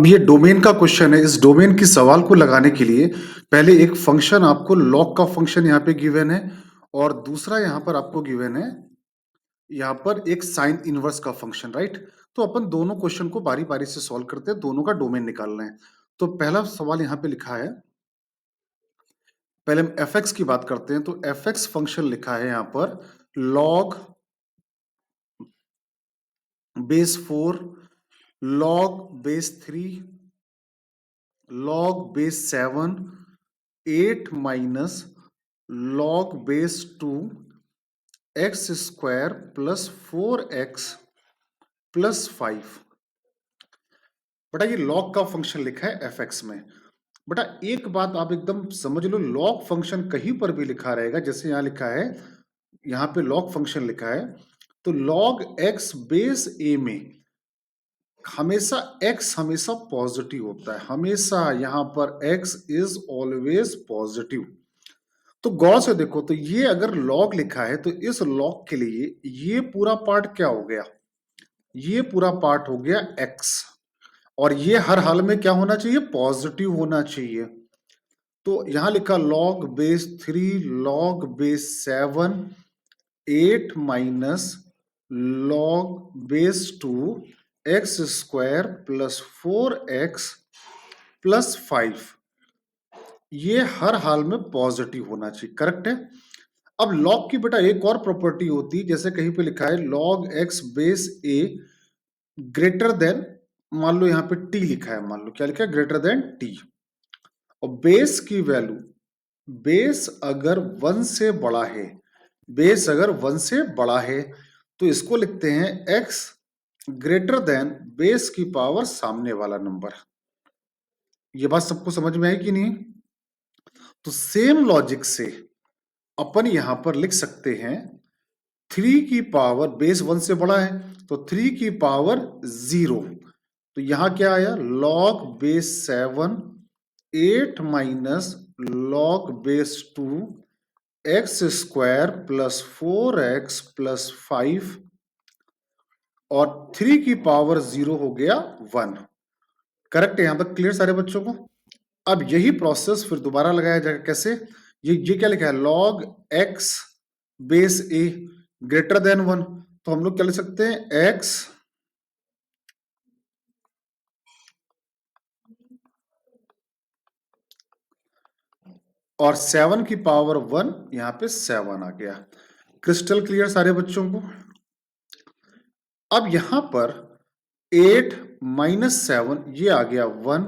अब ये डोमेन का क्वेश्चन है। इस डोमेन की सवाल को लगाने के लिए पहले एक फंक्शन आपको लॉग का फंक्शन यहाँ पे गिवन है और दूसरा यहाँ पर आपको गिवन है यहाँ पर एक साइन इनवर्स का फंक्शन, राइट। तो अपन दोनों क्वेश्चन को बारी बारी से सॉल्व करते हैं, दोनों का डोमेन निकालना है। तो पहला सवाल यहाँ पे लिखा है, पहले हम एफ एक्स की बात करते हैं। तो एफ एक्स फंक्शन लिखा है यहाँ पर log base 4, log base 3, log base 7, 8 minus log base 2 x square plus 4x plus 5। बेटा ये लॉग का फंक्शन लिखा है एफ एक्स में। बेटा एक बात आप एकदम समझ लो, लॉग फंक्शन कहीं पर भी लिखा रहेगा, जैसे यहाँ लिखा है, यहाँ पे लॉग फंक्शन लिखा है, तो लॉग एक्स बेस ए में हमेशा x हमेशा पॉजिटिव होता है, हमेशा यहाँ पर x इज ऑलवेज पॉजिटिव। तो गौर से देखो, तो ये अगर लॉग लिखा है तो इस लॉग के लिए ये पूरा पार्ट क्या हो गया, ये पूरा पार्ट हो गया x, और ये हर हाल में क्या होना चाहिए, पॉजिटिव होना चाहिए। तो यहां लिखा log base 3, log base 7, 8 minus log base 2 x square plus 4x plus 5, ये हर हाल में पॉजिटिव होना चाहिए, करेक्ट है। अब लॉग की बेटा एक और प्रॉपर्टी होती है, जैसे कहीं पे लिखा है लॉग एक्स बेस ए ग्रेटर देन, मान लो यहाँ पे टी लिखा है, मान लो क्या लिखा है, ग्रेटर देन टी, और बेस की वैल्यू, बेस अगर 1 से बड़ा है, बेस अगर 1 से बड़ा है तो इसको लिखते हैं x ग्रेटर देन बेस की पावर सामने वाला नंबर। ये बात सबको समझ में आई कि नहीं? तो सेम लॉजिक से अपन यहां पर लिख सकते हैं 3 की पावर, बेस 1 से बड़ा है तो 3 की पावर 0, तो यहां क्या आया, log base 7 8 minus log base 2 x square plus 4x plus 5, और 3 की पावर 0 हो गया 1। करेक्ट है, यहां तक क्लियर सारे बच्चों को? अब यही प्रोसेस फिर दोबारा लगाया जाएगा, कैसे, ये क्या लिखा है, लॉग एक्स बेस ए ग्रेटर देन 1, तो हम लोग क्या लिख सकते हैं, x और 7 की पावर 1, यहां पे 7 आ गया। क्रिस्टल क्लियर सारे बच्चों को? अब यहां पर 8 माइनस 7 ये आ गया 1,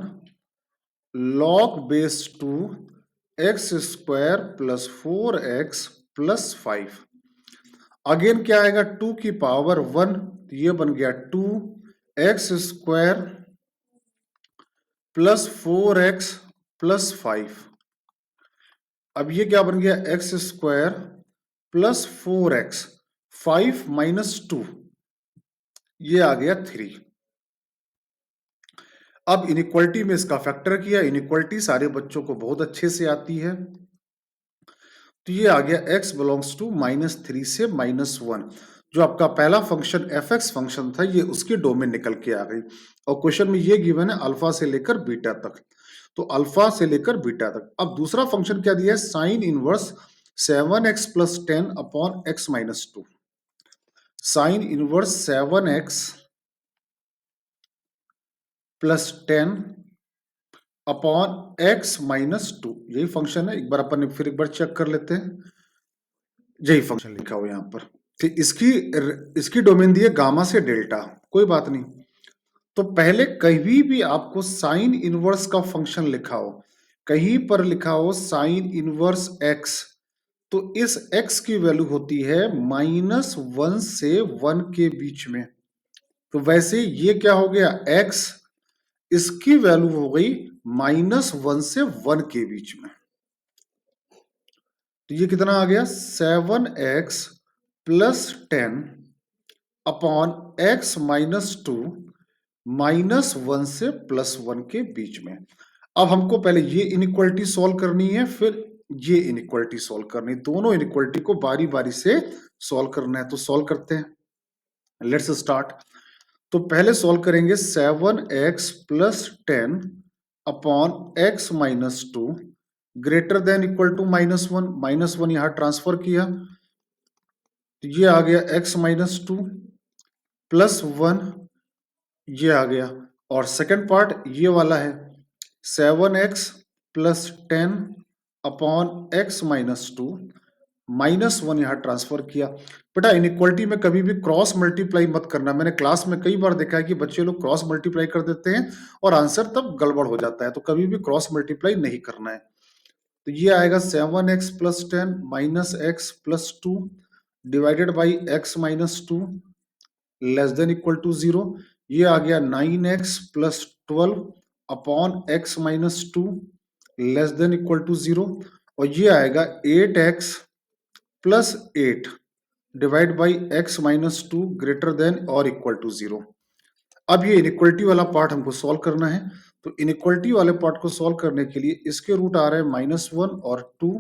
log base 2 x square plus 4x plus 5, again क्या आएगा, 2 की पावर 1, ये बन गया 2 x square plus 4x plus 5, अब ये क्या बन गया, x square plus 4x, 5 minus 2, ये आ गया 3। अब इनइक्वालिटी में इसका फैक्टर किया, इनइक्वालिटी सारे बच्चों को बहुत अच्छे से आती है, तो ये आ गया x बिलोंग्स टू -3 से -1। जो आपका पहला फंक्शन एफ एक्स फंक्शन था, ये उसकी डोमेन निकल के आ गई, और क्वेश्चन में ये गिवन है अल्फा से लेकर बीटा तक, तो अल्फा से लेकर बीटा तक। अब दूसरा फंक्शन क्या दिया है, sine inverse 7x plus 10 upon x minus 2, sine inverse 7x plus 10 upon x minus 2, यही फंक्शन है। एक बार अपन फिर एक बार चेक कर लेते हैं, यही फंक्शन लिखा हुआ यहाँ पर। तो इसकी डोमेन दी है गामा से डेल्टा, कोई बात नहीं। तो पहले कहीं भी आपको साइन इनवर्स का फंक्शन लिखा हो, कहीं पर लिखा हो साइन इनवर्स x, तो इस x की वैल्यू होती है -1 से 1 के बीच में। तो वैसे ये क्या हो गया, x, इसकी वैल्यू हो गई -1 से 1 के बीच में। तो ये कितना आ गया, 7x plus 10 upon x minus 2, -1 से +1 के बीच में। अब हमको पहले ये इनइक्वालिटी सॉल्व करनी है, फिर ये इनइक्वालिटी सॉल्व करनी, दोनों इनइक्वालिटी को बारी बारी से सॉल्व करना है। तो सॉल्व करते हैं, लेट्स स्टार्ट। तो पहले सॉल्व करेंगे 7x plus 10 upon x minus 2 greater than equal to minus one यहां ट्रांसफर किया तो ये आ गया x माइनस 2 प्लस 1 ये आ गया और सेकंड पार्ट ये वाला है 7x plus 10 upon x minus 2 minus 1 यहां ट्रांसफर किया। बेटा इनइक्वालिटी में कभी भी क्रॉस मल्टीप्लाई मत करना। मैंने क्लास में कई बार देखा है कि बच्चे लोग क्रॉस मल्टीप्लाई कर देते हैं और आंसर तब गड़बड़ हो जाता है, तो कभी भी क्रॉस मल्टीप्लाई नहीं करना है। तो ये आएगा 7x plus 10 minus X plus 2 divided by x minus 2 less than equal to 0। ये आ गया 9x plus 12 upon x minus 2 less than equal to 0 और ये आएगा 8x plus 8 divide by x minus 2 greater than और इक्वल टू 0। अब ये inequality वाला पार्ट हमको सॉल्व करना है। तो इनइक्वलिटी वाले पार्ट को सॉल्व करने के लिए इसके रूट आ रहे हैं -1 और 2,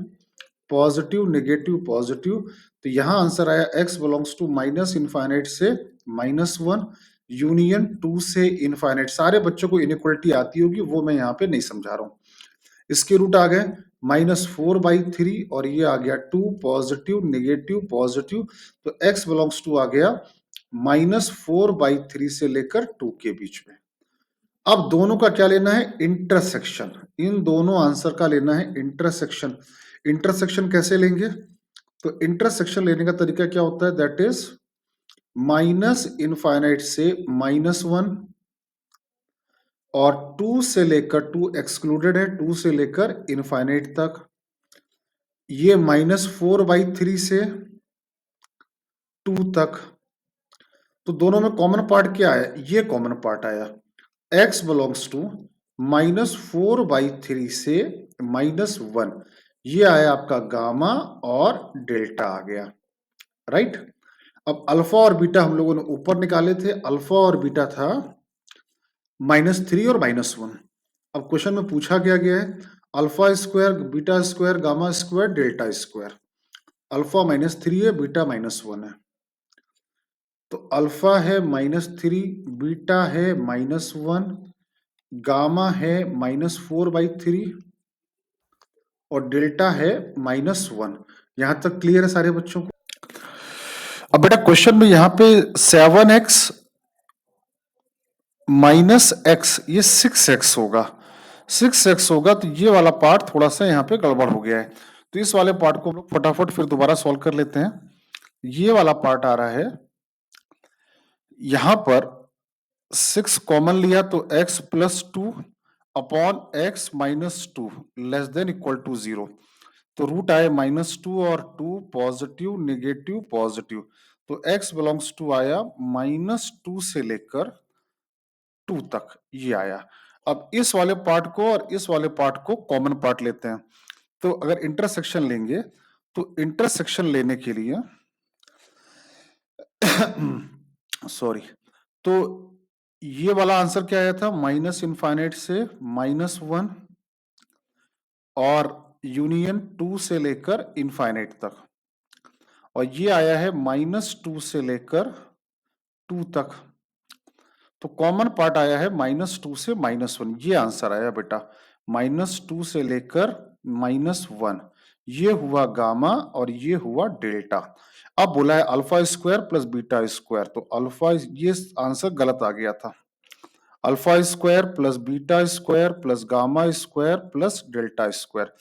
पॉजिटिव नेगेटिव पॉजिटिव, तो यहां आंसर आया x belongs to minus infinite से -1 यूनियन 2 से इनफाइनाइट। सारे बच्चों को इनइक्वलिटी आती होगी, वो मैं यहाँ पे नहीं समझा रहा हूँ। इसके रूट आ गए -4/3 और ये आ गया 2 पॉजिटिव नेगेटिव पॉजिटिव, तो x बिलोंग्स टू आ गया -4/3 से लेकर 2 के बीच में। अब दोनों का क्या लेना है? इंटरसेक्शन। इन दोनों आंसर का लेना है इंटरसेक्शन। इंटरसेक्शन कैसे लेंगे? तो इंटरसेक्शन लेने का तरीका क्या होता है? दैट इज माइनस इनफाइनाइट से -1 और 2 से लेकर 2 एक्सक्लूडेड है, 2 से लेकर इनफाइनाइट तक। ये -4/3 से 2 तक। तो दोनों में कॉमन पार्ट क्या है? ये कॉमन पार्ट आया x बिलोंग्स टू -4/3 से -1। ये आया आपका गामा और डेल्टा आ गया, राइट। अब अल्फा और बीटा हम लोगों ने ऊपर निकाले थे। अल्फा और बीटा था -3 और -1। अब क्वेश्चन में पूछा क्या गया है? Alpha square beta square gamma square delta square. Alpha -3 है, बीटा -1 है, तो अल्फा है -3, बीटा है -1, गामा है -4/3 और डेल्टा है -1। यहां तक क्लियर है सारे बच्चों को? अब बेटा क्वेश्चन में यहां पे 7x माइनस एक्स, ये 6x होगा। 6x होगा तो ये वाला पार्ट थोड़ा सा यहाँ पे गड़बड़ हो गया है, तो इस वाले पार्ट को हम लोग फटाफट फिर दोबारा सॉल्व कर लेते हैं। ये वाला पार्ट आ रहा है, यहां पर 6 कॉमन लिया तो x plus 2 upon x minus 2 less than equal to 0। तो रूट आए -2 और 2 पॉजिटिव नेगेटिव पॉजिटिव, तो x बिलोंग्स टू आया -2 से लेकर 2 तक, ये आया। अब इस वाले पार्ट को और इस वाले पार्ट को कॉमन पार्ट लेते हैं। तो अगर इंटरसेक्शन लेंगे तो इंटरसेक्शन लेने के लिए सॉरी, तो ये वाला आंसर क्या आया था? माइनस इनफाइनाइट से -1 और यूनियन 2 से लेकर इनफाइनाइट तक, और ये आया है -2 से लेकर 2 तक। तो कॉमन पार्ट आया है -2 से -1, ये आंसर आया बेटा। -2 से लेकर -1, ये हुआ गामा और ये हुआ डेल्टा। अब बोला है alpha square plus beta square, तो अल्फा, ये आंसर गलत आ गया था। Alpha square plus beta square plus gamma square plus delta square,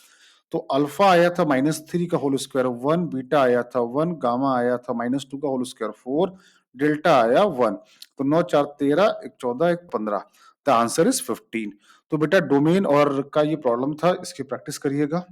तो अल्फा आया था -3 का होल स्क्वायर 1, बीटा आया था 1, गामा आया था -2 का होल स्क्वायर 4, डेल्टा आया 1। तो 9 4 13, 1 14, 1 15, द आंसर इज 15। तो बेटा डोमेन और का ये प्रॉब्लम था, इसकी प्रैक्टिस करिएगा।